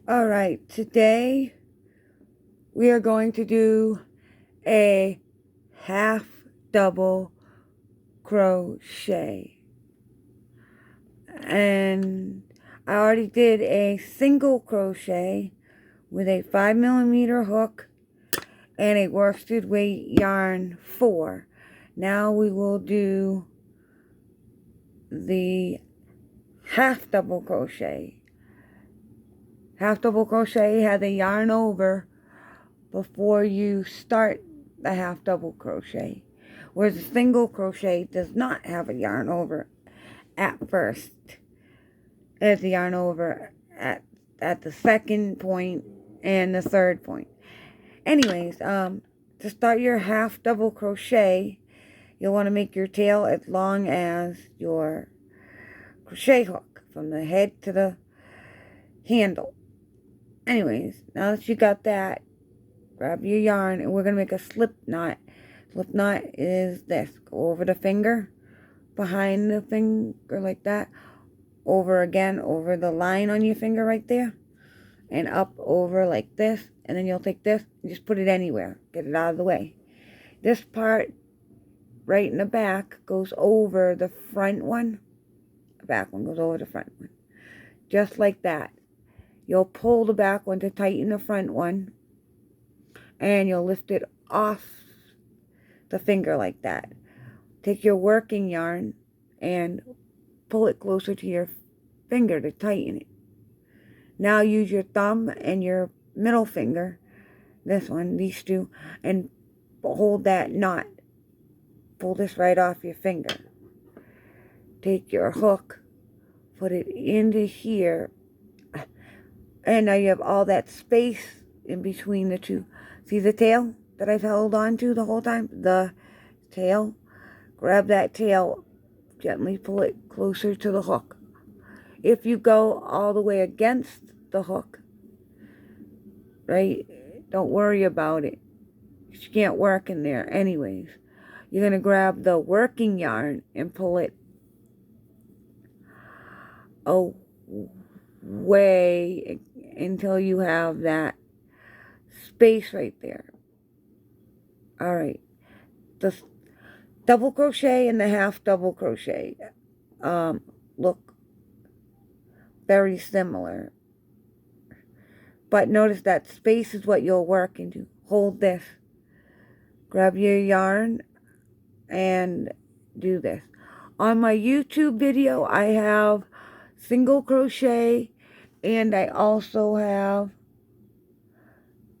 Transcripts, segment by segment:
Alright, today we are going to do a half double crochet. And I already did a single crochet with a 5mm hook and a worsted weight yarn 4. Now we will do the half double crochet. Half double crochet has a yarn over before you start the half double crochet, whereas a single crochet does not have a yarn over at first. It has a yarn over at the second point and the third point. Anyways, to start your half double crochet, you'll want to make your tail as long as your crochet hook from the head to the handle. Anyways, now that you got that, grab your yarn and we're going to make a slip knot. Slip knot is this. Go over the finger, behind the finger like that, over again, over the line on your finger right there, and up over like this, and then you'll take this and just put it anywhere. Get it out of the way. This part right in the back goes over the front one. The back one goes over the front one. Just like that. You'll pull the back one to tighten the front one, and you'll lift it off the finger like that. Take your working yarn and pull it closer to your finger to tighten it. Now use your thumb and your middle finger, this one, these two, and hold that knot. Pull this right off your finger. Take your hook, put it into here, and now you have all that space in between the two. See the tail that I've held on to the whole time? The tail. Grab that tail, gently pull it closer to the hook. If you go all the way against the hook, right, don't worry about it. You can't work in there anyways. You're going to grab the working yarn and pull it away until you have that space right there. Alright, the double crochet and the half double crochet look very similar, but notice that space is what you'll work into. Hold this, grab your yarn and do this. On my YouTube video I have single crochet, and I also have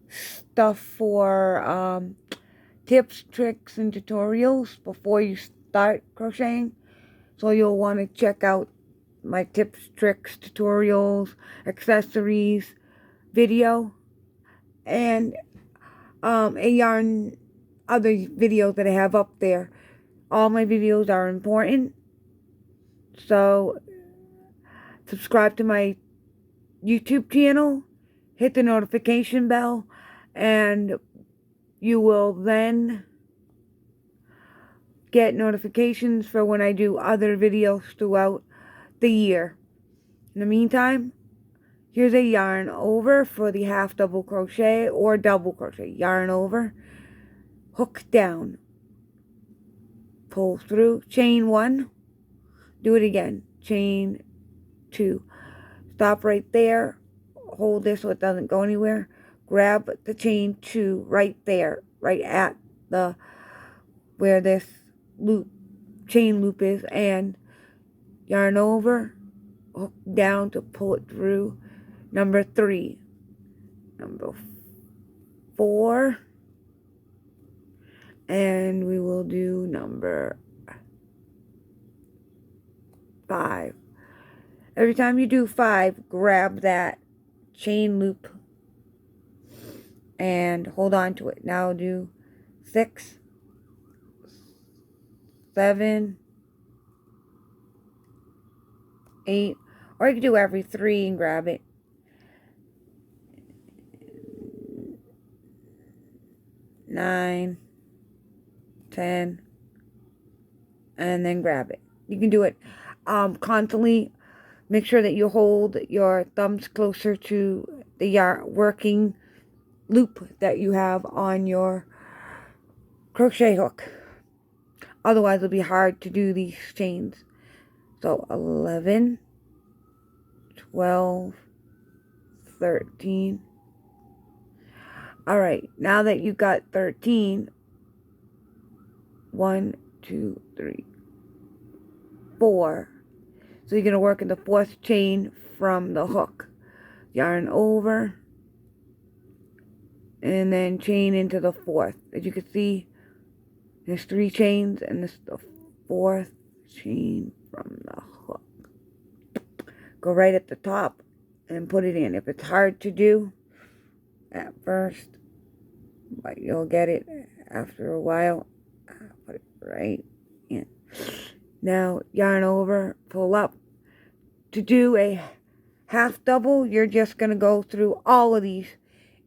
stuff for tips, tricks, and tutorials before you start crocheting. So you'll want to check out my tips, tricks, tutorials, accessories video, and other videos that I have up there. All my videos are important, so subscribe to my YouTube channel, hit the notification bell, and you will then get notifications for when I do other videos throughout the year. In the meantime, here's a yarn over for the half double crochet or double crochet. Yarn over, hook down, pull through, chain 1, do it again, chain 2, stop right there, hold this so it doesn't go anywhere, grab the chain 2 right there, right at the where this chain loop is, and yarn over, hook down to pull it through. Number 3, number 4, and we will do number 5. Every time you do 5, grab that chain loop and hold on to it. Now do 6, 7, 8, or you can do every 3 and grab it. 9, 10, and then grab it. You can do it constantly. Make sure that you hold your thumbs closer to the yarn working loop that you have on your crochet hook. Otherwise, it'll be hard to do these chains. So 11, 12, 13. All right, now that you got 13, 1, 2, 3, 4. So you're going to work in the 4th chain from the hook. Yarn over, and then chain into the 4th. As you can see, there's 3 chains, and this is the 4th chain from the hook. Go right at the top and put it in. If it's hard to do at first, but you'll get it after a while, put it right in. Now, yarn over, pull up. To do a half double, you're just going to go through all of these.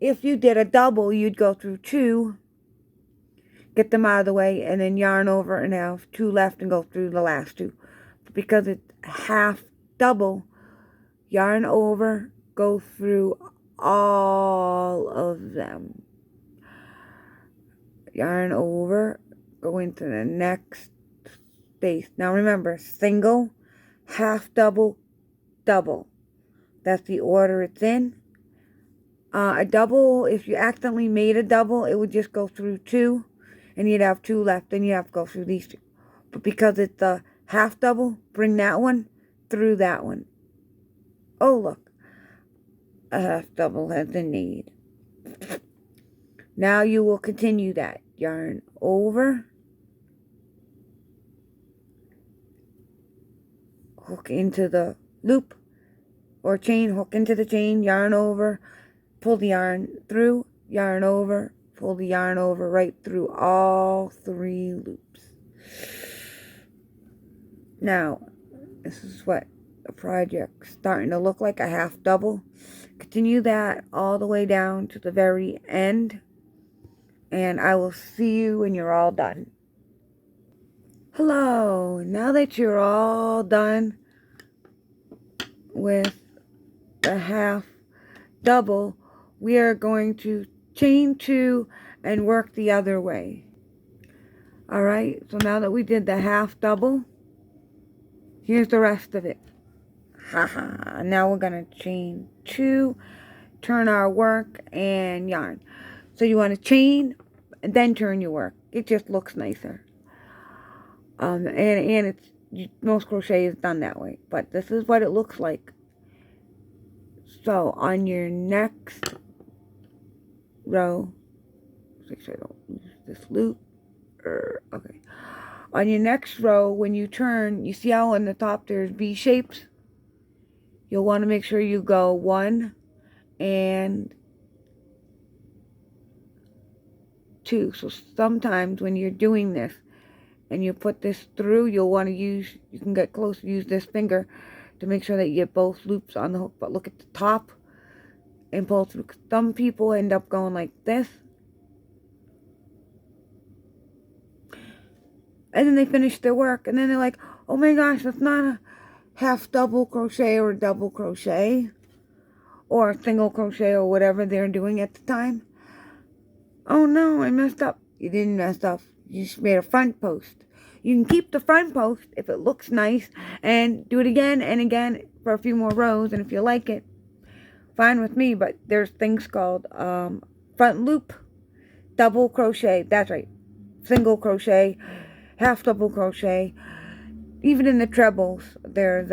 If you did a double, you'd go through 2, get them out of the way, and then yarn over and have 2 left and go through the last 2. But because it's half double, yarn over, go through all of them. Yarn over, go into the next space. Now remember, single, half double, double. That's the order it's in. A double, if you accidentally made a double, it would just go through 2, and you'd have 2 left, then you have to go through these 2. But because it's a half double, bring that one through that one. Oh, look. A half double has been made. Now you will continue that. Yarn over. Hook into the loop or chain, hook into the chain, yarn over, pull the yarn through, yarn over, pull the yarn over right through all 3 loops. Now, this is what the project's starting to look like, a half double. Continue that all the way down to the very end, and I will see you when you're all done. Hello, now that you're all done with the half double, we are going to chain 2 and work the other way. Alright, so now that we did the half double, here's the rest of it. Haha, now we're going to chain 2, turn our work, and yarn. So you want to chain and then turn your work. It just looks nicer. And it's, most crochet is done that way, but this is what it looks like. So on your next row, make sure I don't lose this loop. Okay. On your next row, when you turn, you see how on the top there's V shapes? You'll want to make sure you go 1 and 2. So sometimes when you're doing this and you put this through, you'll want to use, you can get close, use this finger to make sure that you get both loops on the hook. But look at the top and pull through. Some people end up going like this, and then they finish their work, and then they're like, oh my gosh, that's not a half double crochet or a double crochet or a single crochet or whatever they're doing at the time. Oh no, I messed up. You didn't mess up. You just made a front post. You can keep the front post if it looks nice and do it again and again for a few more rows, and if you like it, fine with me. But there's things called front loop, double crochet, that's right, single crochet, half double crochet. Even in the trebles, there's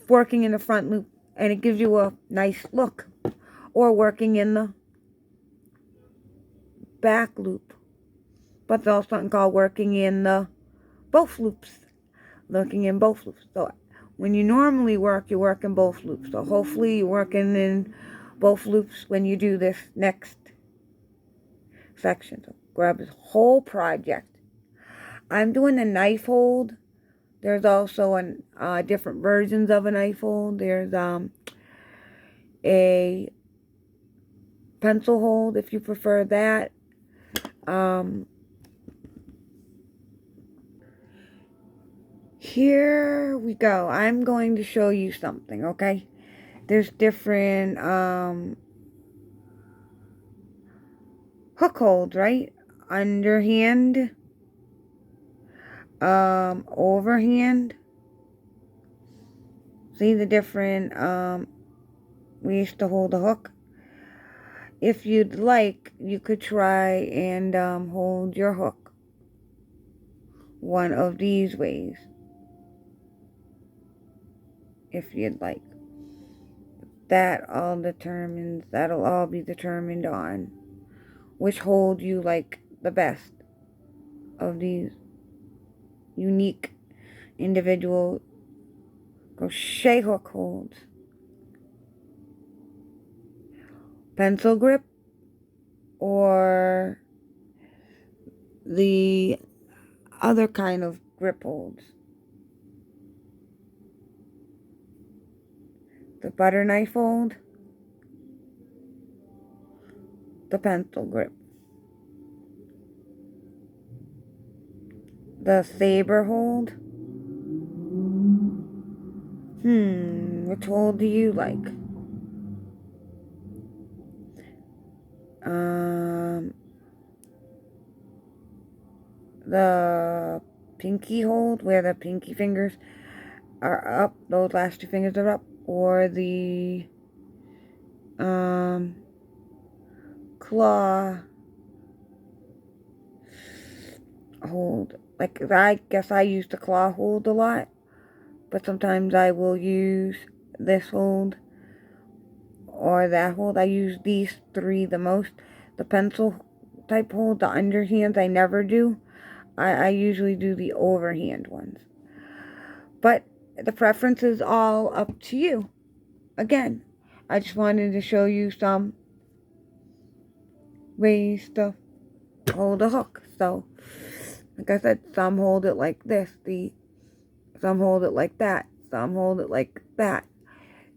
working in the front loop, and it gives you a nice look. Or working in the back loop. But there's also something called working in the both loops. Looking in both loops. So when you normally work, you work in both loops. So hopefully you're working in both loops when you do this next section. So grab this whole project. I'm doing a knife hold. There's also different versions of a knife hold. There's a pencil hold if you prefer that. Here we go. I'm going to show you something, okay? There's different hook holds, right? Underhand, overhand. See the different ways to hold a hook? If you'd like, you could try and hold your hook one of these ways. If you'd like. That'll all be determined on which hold you like the best of these unique individual crochet hook holds. Pencil grip or the other kind of grip holds. The butter knife hold, the pencil grip, the saber hold. Which hold do you like? The pinky hold, where the pinky fingers are up, those last two fingers are up, or the claw hold. Like, I guess I use the claw hold a lot, but sometimes I will use this hold or that hold. I use these three the most. The pencil type hold, the underhands, I never do. I usually do the overhand ones. But the preference is all up to you. Again, I just wanted to show you some ways to hold a hook. So, like I said, some hold it like this, some hold it like that, some hold it like that.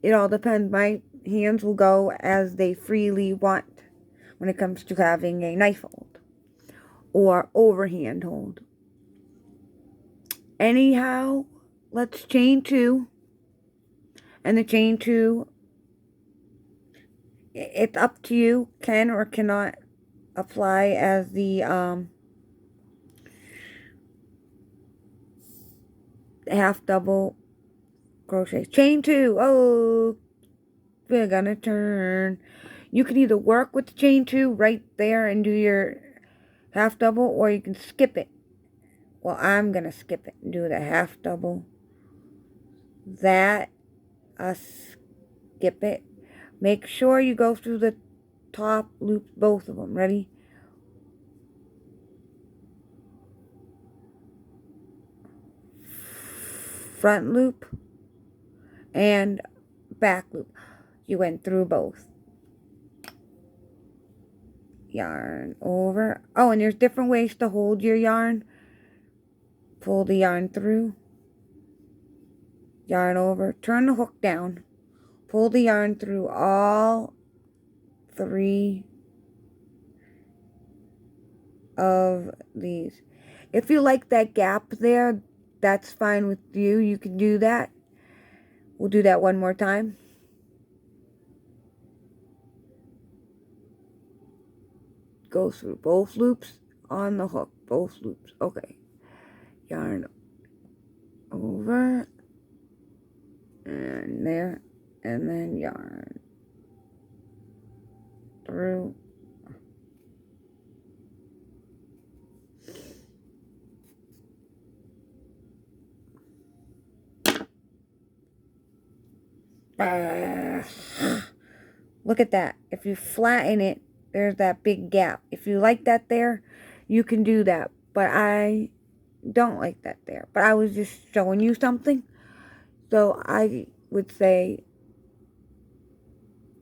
It all depends. My hands will go as they freely want when it comes to having a knife hold or overhand hold. Anyhow, let's chain two. And the chain two, it's up to you, can or cannot apply as the half double crochet. Chain two. Oh, we're gonna turn. You can either work with the chain two right there and do your half double, or you can skip it. Well, I'm gonna skip it and do the half double. Skip it. Make sure you go through the top loops, both of them. Ready? Front loop and back loop. You went through both. Yarn over. Oh, and there's different ways to hold your yarn. Pull the yarn through. Yarn over. Turn the hook down. Pull the yarn through all three of these. If you like that gap there, that's fine with you. You can do that. We'll do that one more time. Go through both loops on the hook. Both loops. Okay. Yarn over. And there. And then yarn through. Look at that. If you flatten it, there's that big gap. If you like that there, you can do that. But I don't like that there. But I was just showing you something. So I would say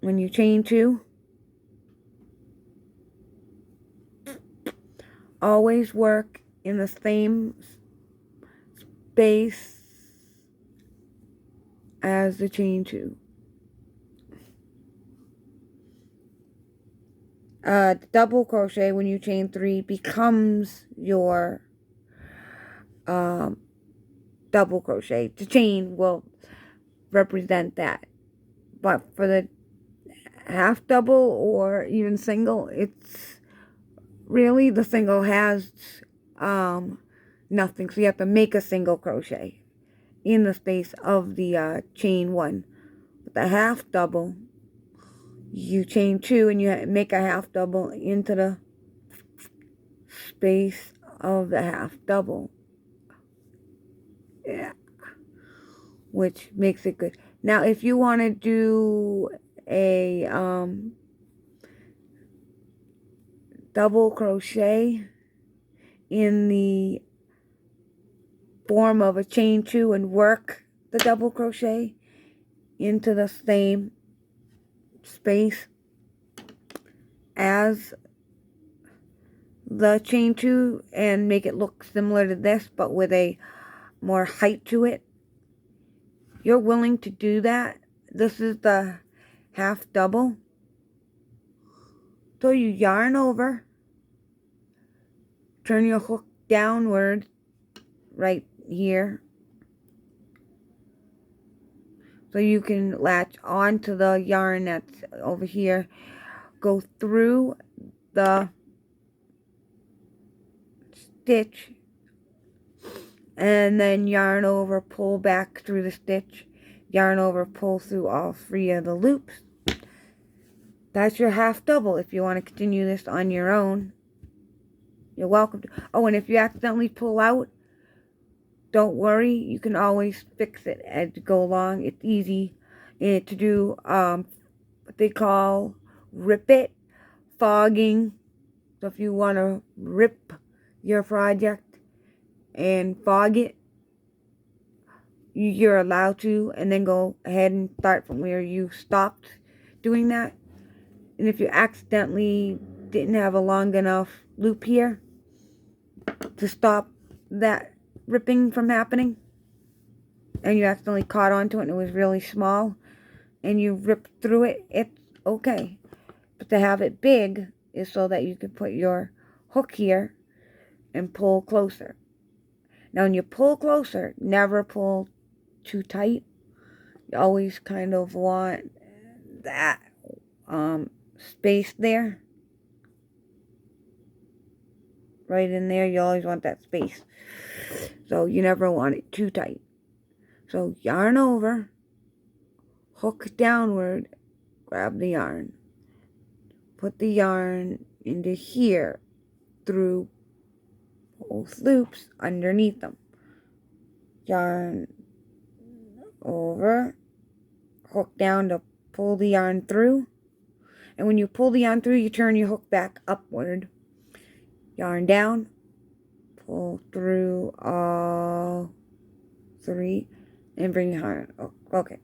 when you chain two, always work in the same space as the chain two. Double crochet when you chain three becomes your double crochet. The chain will represent that. But for the half double or even single, it's really the single has nothing. So you have to make a single crochet in the space of the chain one. With the half double, you chain two and you make a half double into the space of the half double. Yeah. Which makes it good. Now, if you want to do a double crochet in the form of a chain two and work the double crochet into the same space as the chain two and make it look similar to this but with a more height to it, you're willing to do that. This is the half double. So you yarn over, turn your hook downward right here so you can latch onto the yarn that's over here, go through the stitch, and then yarn over, pull back through the stitch, yarn over, pull through all three of the loops. That's your half double. If you want to continue this on your own, you're welcome to. Oh, and if you accidentally pull out, don't worry, you can always fix it as you go along. It's easy to do what they call rip it, fogging. So if you want to rip your project and fog it, you're allowed to, and then go ahead and start from where you stopped doing that. And if you accidentally didn't have a long enough loop here to stop that ripping from happening, and you accidentally caught onto it and it was really small, and you ripped through it, it's okay. But to have it big is so that you can put your hook here and pull closer. Now when you pull closer, never pull too tight. You always kind of want that space there. Right in there, you always want that space. So you never want it too tight. So yarn over, hook downward, grab the yarn. Put the yarn into here through both loops underneath them. Yarn over, hook down to pull the yarn through. And when you pull the yarn through, you turn your hook back upward. Yarn down, pull through all three, and bring your yarn. Oh, okay.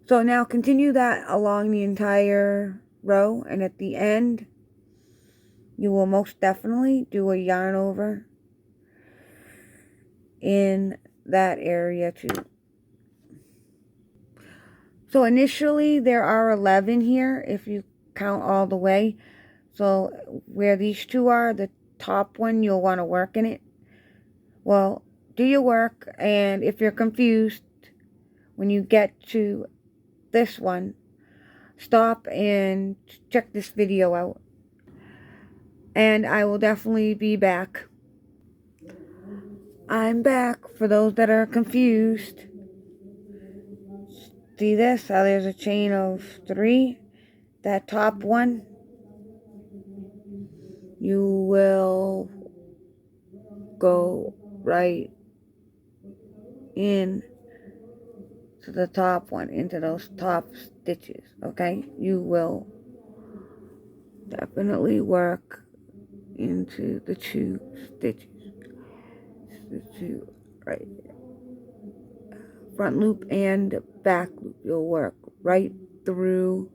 So now continue that along the entire row, and at the end, you will most definitely do a yarn over in that area too. So initially there are 11 here if you count all the way. So where these two are, the top one, you'll want to work in it. Well, do your work, and if you're confused when you get to this one, stop and check this video out. And I will definitely be back. I'm back for those that are confused. See this? How there's a chain of 3. That top one, you will go right in to the top one, into those top stitches, okay? You will definitely work into the 2 stitches. The 2 right there. Front loop and back loop. You'll work right through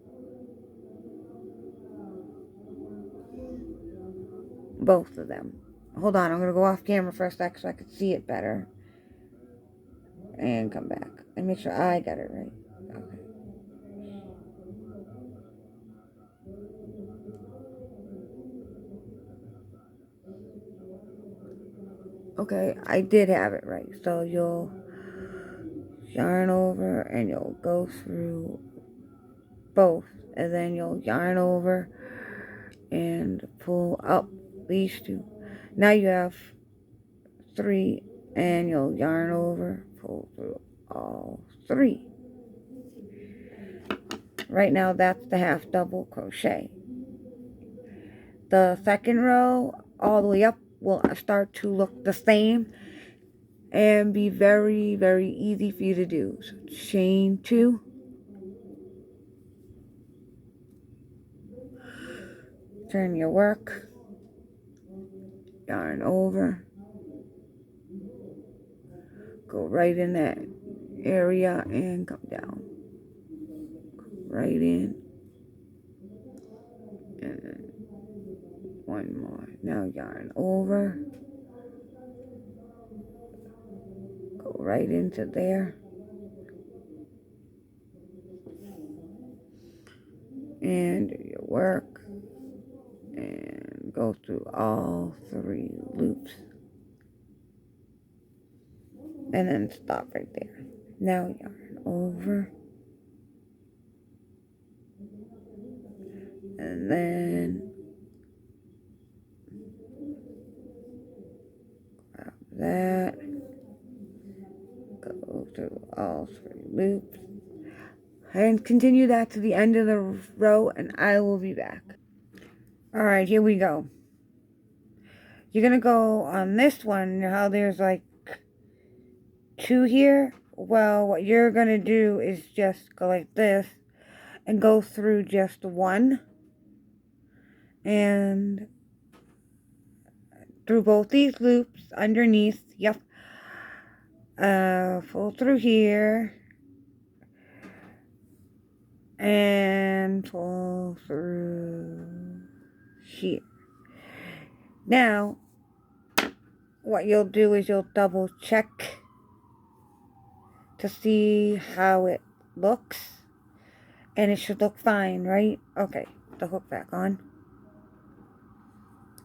both of them. Hold on, I'm going to go off camera for a sec so I can see it better. And come back. And make sure I got it right. Okay. Okay, I did have it right. So you'll yarn over and you'll go through both, and then you'll yarn over and pull up these two. Now you have 3, and you'll yarn over, pull through all 3. Right now that's the half double crochet. The second row all the way up will start to look the same and be very, very easy for you to do. So chain 2, turn your work, yarn over, go right in that area and come down, right in, and then one more. Now yarn over, go right into there, and do your work, and go through all 3 loops, and then stop right there. Now yarn over, and then grab that, go through all 3 loops, and continue that to the end of the row, and I will be back. Alright, here we go. You're gonna go on this one, how there's like 2 here. Well, what you're gonna do is just go like this and go through just 1 and through both these loops underneath. Yep. Pull through here and pull through here. Now what you'll do is you'll double check to see how it looks, and it should look fine, right? Okay, the hook back on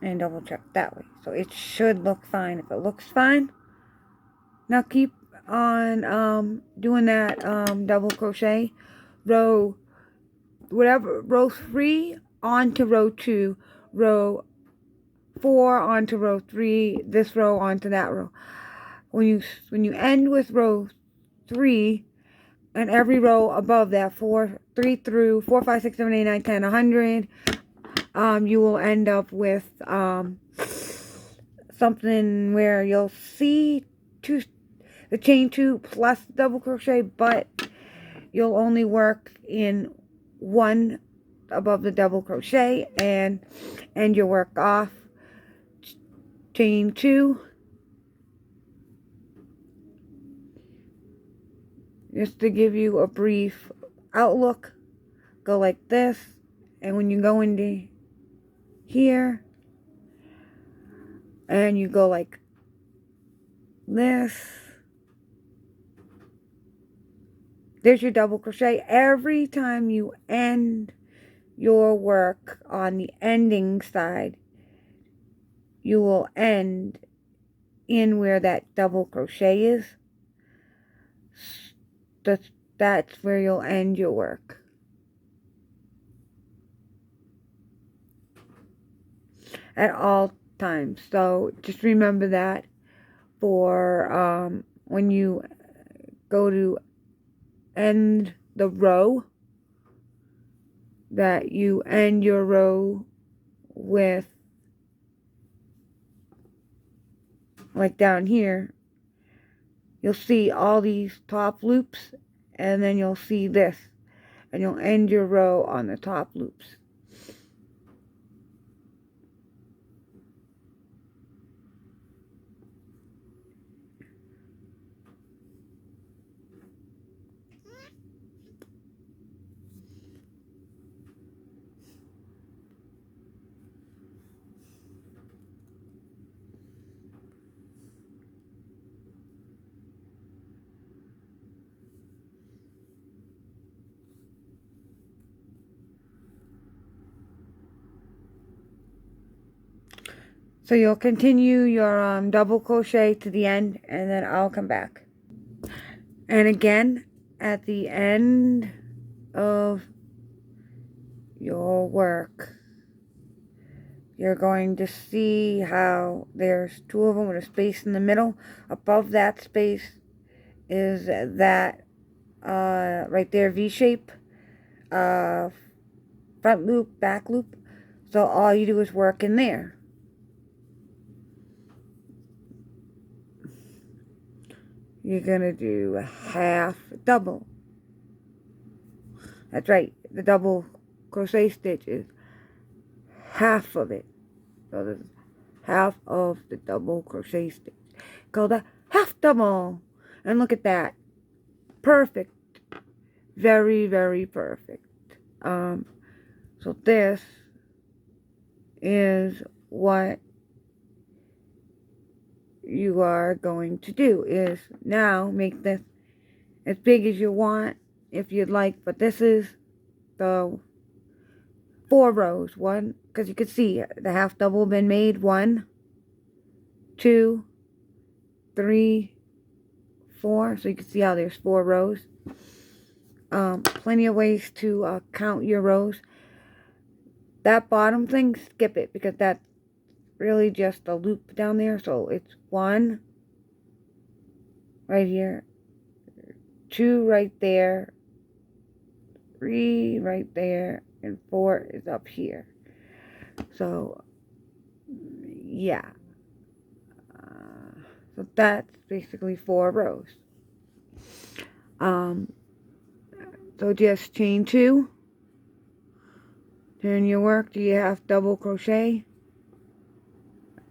and double check that way. So it should look fine. If it looks fine, now keep on doing that double crochet row, whatever, row 3 onto row 2, row 4 onto row 3, this row onto that row. When you end with row 3, and every row above that, 3 through 4, 5, 6, 7, 8, 9, 10, 100, you will end up with something where you'll see the chain 2 plus double crochet, but you'll only work in 1 above the double crochet and end your work off. Chain 2, just to give you a brief outlook, go like this, and when you go into here and you go like this, there's your double crochet. Every time you end your work on the ending side, you will end in where that double crochet is. That's where you'll end your work. At all times. So just remember that for when you go to end the row, that you end your row with, like down here, you'll see all these top loops, and then you'll see this, and you'll end your row on the top loops. So you'll continue your double crochet to the end, and then I'll come back. And again, at the end of your work, you're going to see how there's two of them with a space in the middle. Above that space is that right there, V shape, front loop, back loop. So all you do is work in there. You're gonna do a half double. That's right, the double crochet stitch is half of it. So this is half of the double crochet stitch, called a half double. And look at that, perfect, very, very perfect. So this is what you are going to do, is now make this as big as you want if you'd like, but this is the 4 rows. One, because you can see the half double been made. 1, 2, 3, 4. So you can see how there's 4 rows. Plenty of ways to count your rows. That bottom thing, skip it, because that's really just a loop down there. So it's 1 right here, 2 right there, 3 right there, and 4 is up here. So yeah, so that's basically 4 rows. So just chain 2, turn your work to your half double crochet,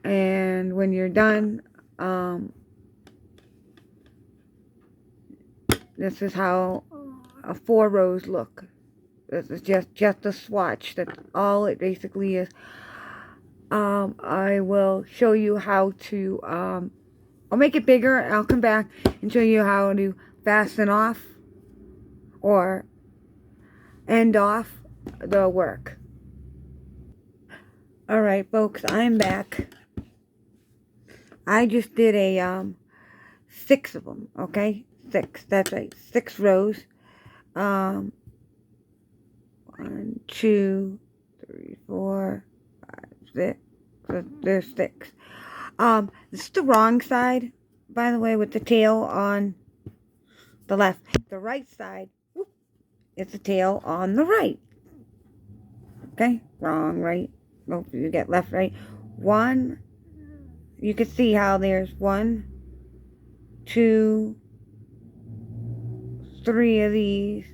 and when you're done, this is how 4 rows look. This is just a swatch. That's all it basically is. I will show you how to, I'll make it bigger. I'll come back and show you how to fasten off or end off the work. Alright folks, I'm back. I just did a 6 of them, okay? 6, that's right, 6 rows. 1, 2, 3, 4, 5, 6. So there's 6. This is the wrong side, by the way, with the tail on the left. The right side, whoop, it's the tail on the right. Okay, wrong, right. Hope you get left, right. 1. You can see how there's 1, 2, 3 of these,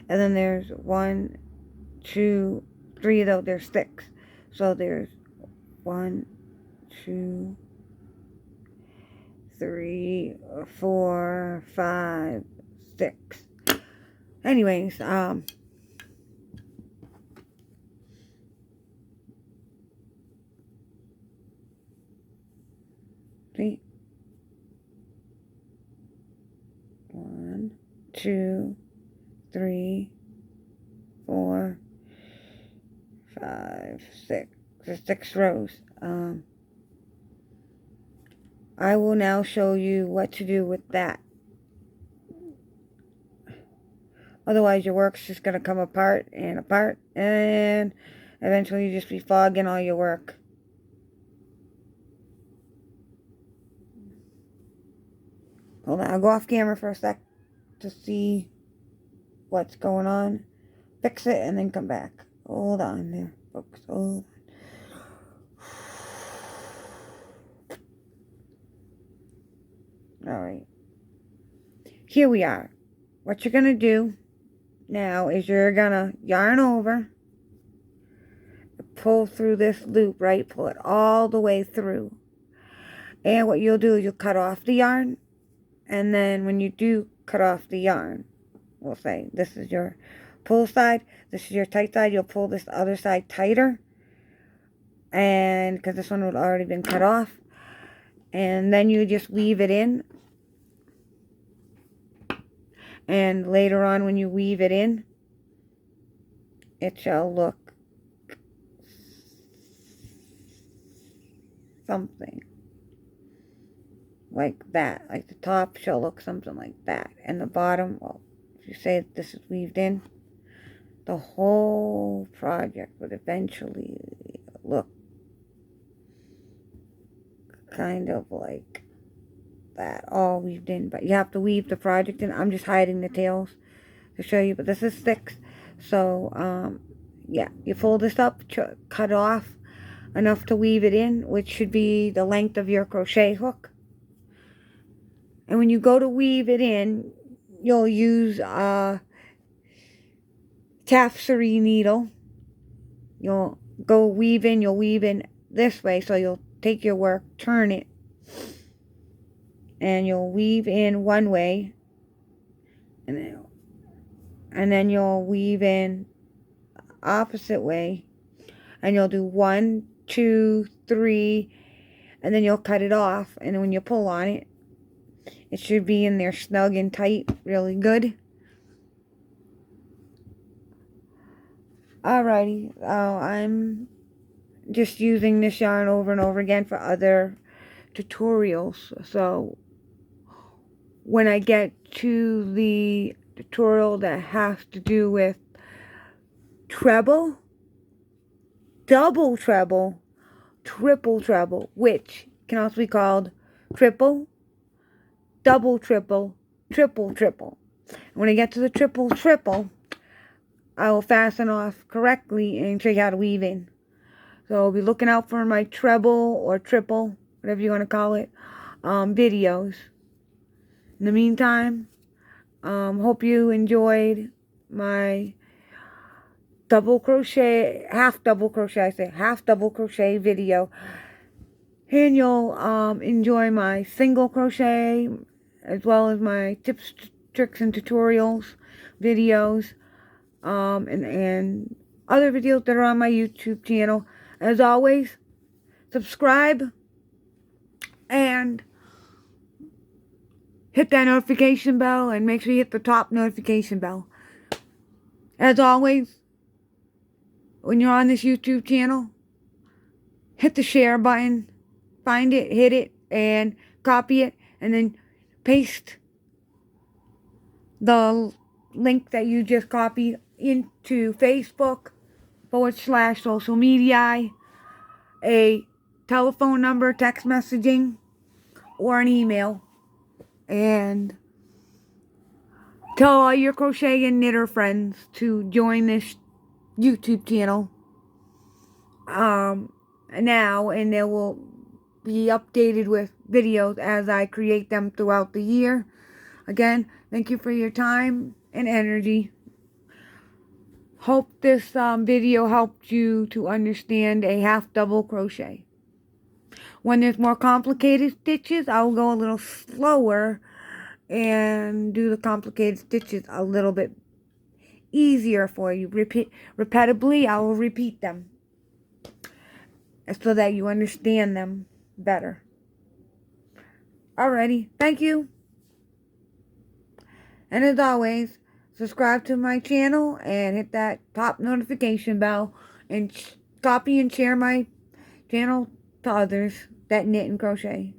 and then there's 1, 2, 3 of those. There's 6. So there's 1, 2, 3, 4, 5, 6. Anyways, see, 1, 2, 3, 4, 5, 6. There's 6 rows. I will now show you what to do with that. Otherwise, your work's just going to come apart, and eventually you just be fogging all your work. Hold on, I'll go off camera for a sec to see what's going on. Fix it and then come back. Hold on there, folks. Hold on. Alright. Here we are. What you're going to do now is you're going to yarn over, pull through this loop, right? Pull it all the way through. And what you'll do is you'll cut off the yarn. And then when you do cut off the yarn, we'll say this is your pull side, this is your tight side. You'll pull this other side tighter. And because this one would already been cut off. And then you just weave it in. And later on when you weave it in, it shall look something like that. Like the top shall look something like that. And the bottom, well, if you say this is weaved in, the whole project would eventually look kind of like that, all weaved in. But you have to weave the project in. I'm just hiding the tails to show you, but this is 6. So, yeah, you fold this up, cut off enough to weave it in, which should be the length of your crochet hook. And when you go to weave it in, you'll use a tapestry needle. You'll go weave in, you'll weave in this way, so you'll take your work, turn it, and you'll weave in one way, and then you'll weave in opposite way, and you'll do 1, 2, 3, and then you'll cut it off, and when you pull on it, it should be in there snug and tight, really good. Alrighty, I'm just using this yarn over and over again for other tutorials, so when I get to the tutorial that has to do with treble, double treble, triple treble, which can also be called triple, double triple, triple triple. When I get to the triple triple, I will fasten off correctly and show you how to weave in. So be looking out for my treble or triple, whatever you want to call it, videos. In the meantime, hope you enjoyed my double crochet, half double crochet video. And you'll enjoy my single crochet as well as my tips, tricks, and tutorials videos, and other videos that are on my YouTube channel. As always, subscribe and hit that notification bell, and make sure you hit the top notification bell. As always, when you're on this YouTube channel, hit the share button, find it, hit it, and copy it, and then paste the link that you just copied into Facebook /social media, a telephone number, text messaging, or an email. And tell all your crochet and knitter friends to join this YouTube channel now, and they will be updated with videos as I create them throughout the year. Again, thank you for your time and energy. Hope this video helped you to understand a half double crochet. When there's more complicated stitches, I'll go a little slower and do the complicated stitches a little bit easier for you. Repeatedly, I will repeat them so that you understand them better. Alrighty, thank you. And as always, subscribe to my channel and hit that top notification bell, and copy and share my channel to others that knit and crochet.